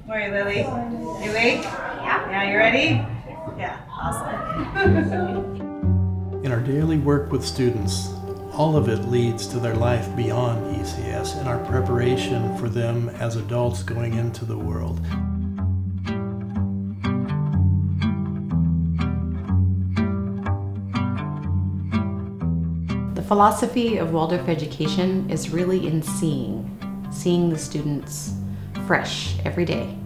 Morning, Lily. You awake? Yeah. Yeah, you ready? Yeah, awesome. In our daily work with students, all of it leads to their life beyond ECS and our preparation for them as adults going into the world. The philosophy of Waldorf education is really in seeing the students fresh every day.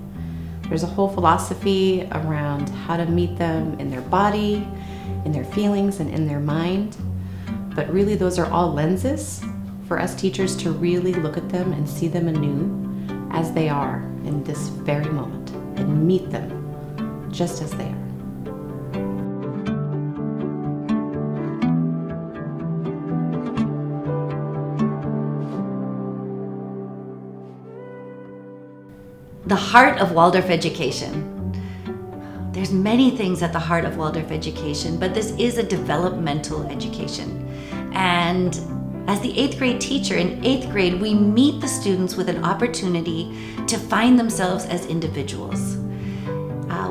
There's a whole philosophy around how to meet them in their body, in their feelings, and in their mind. But really those are all lenses for us teachers to really look at them and see them anew as they are in this very moment and meet them just as they are. The heart of Waldorf education. There's many things at the heart of Waldorf education, but this is a developmental education. And as the 8th grade teacher, in 8th grade, we meet the students with an opportunity to find themselves as individuals.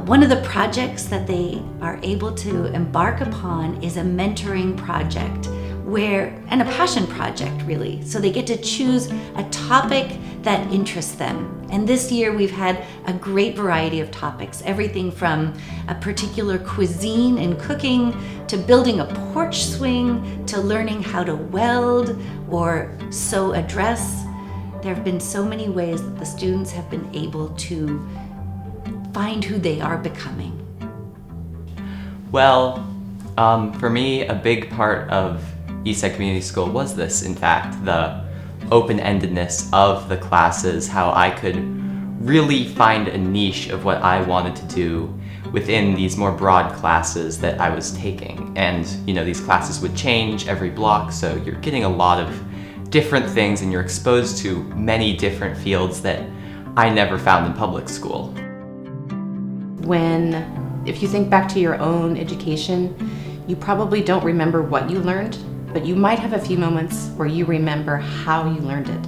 One of the projects that they are able to embark upon is a mentoring project and a passion project, really. So they get to choose a topic that interests them. And this year we've had a great variety of topics, everything from a particular cuisine and cooking, to building a porch swing, to learning how to weld or sew a dress. There have been so many ways that the students have been able to find who they are becoming. Well, for me, a big part of Eastside Community School was this, in fact, the open-endedness of the classes, how I could really find a niche of what I wanted to do within these more broad classes that I was taking. And, these classes would change every block, so you're getting a lot of different things and you're exposed to many different fields that I never found in public school. If you think back to your own education, you probably don't remember what you learned, but you might have a few moments where you remember how you learned it.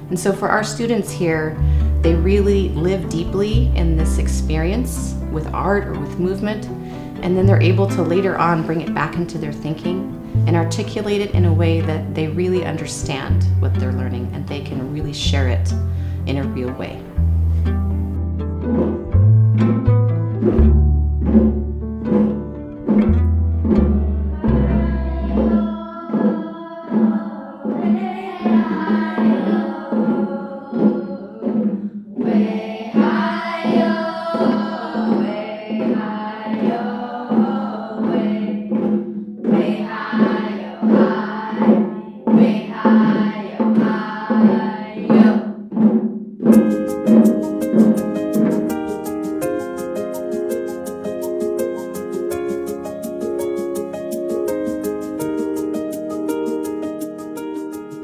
And so for our students here, they really live deeply in this experience with art or with movement, and then they're able to later on bring it back into their thinking and articulate it in a way that they really understand what they're learning and they can really share it in a real way.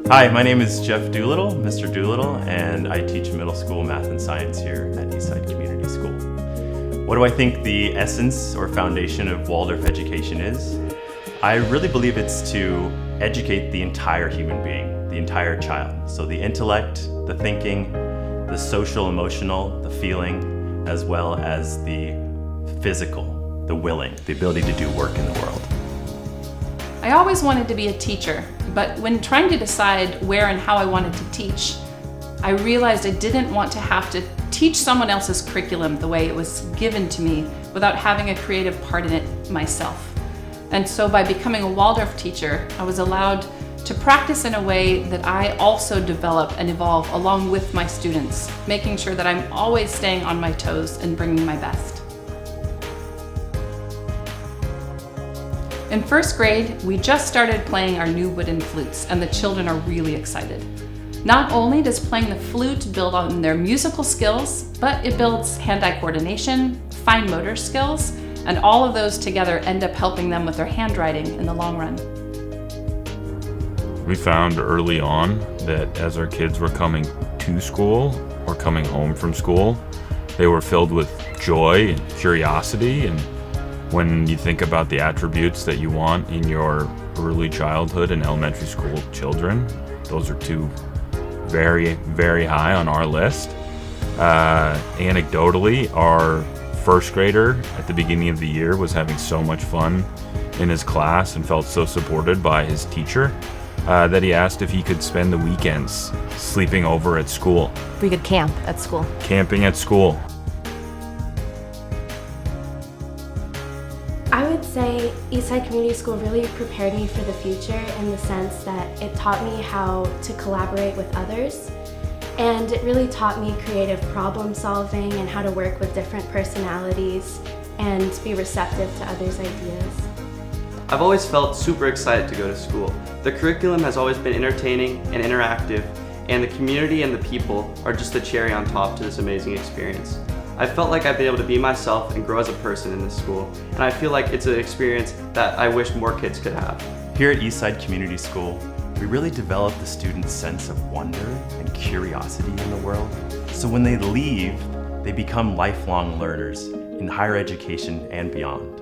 Hi, my name is Jeff Doolittle, Mr. Doolittle, and I teach middle school math and science here at Eastside Community School. What do I think the essence or foundation of Waldorf education is? I really believe it's to educate the entire human being, the entire child. So the intellect, the thinking, the social, emotional, the feeling, as well as the physical, the willing, the ability to do work in the world. I always wanted to be a teacher, but when trying to decide where and how I wanted to teach, I realized I didn't want to have to teach someone else's curriculum the way it was given to me without having a creative part in it myself. And so by becoming a Waldorf teacher, I was allowed to practice in a way that I also develop and evolve along with my students, making sure that I'm always staying on my toes and bringing my best. In first grade, we just started playing our new wooden flutes, and the children are really excited. Not only does playing the flute build on their musical skills, but it builds hand-eye coordination, fine motor skills, and all of those together end up helping them with their handwriting in the long run. We found early on that as our kids were coming to school or coming home from school, they were filled with joy and curiosity. And when you think about the attributes that you want in your early childhood and elementary school children, those are two very, very high on our list. Anecdotally, our first grader at the beginning of the year was having so much fun in his class and felt so supported by his teacher that he asked if he could spend the weekends sleeping over at school. We could camp at school. Camping at school. I would say Eastside Community School really prepared me for the future in the sense that it taught me how to collaborate with others, and it really taught me creative problem solving and how to work with different personalities and be receptive to others' ideas. I've always felt super excited to go to school. The curriculum has always been entertaining and interactive, and the community and the people are just the cherry on top to this amazing experience. I felt like I've been able to be myself and grow as a person in this school, and I feel like it's an experience that I wish more kids could have. Here at Eastside Community School, we really develop the students' sense of wonder and curiosity in the world. So when they leave, they become lifelong learners in higher education and beyond.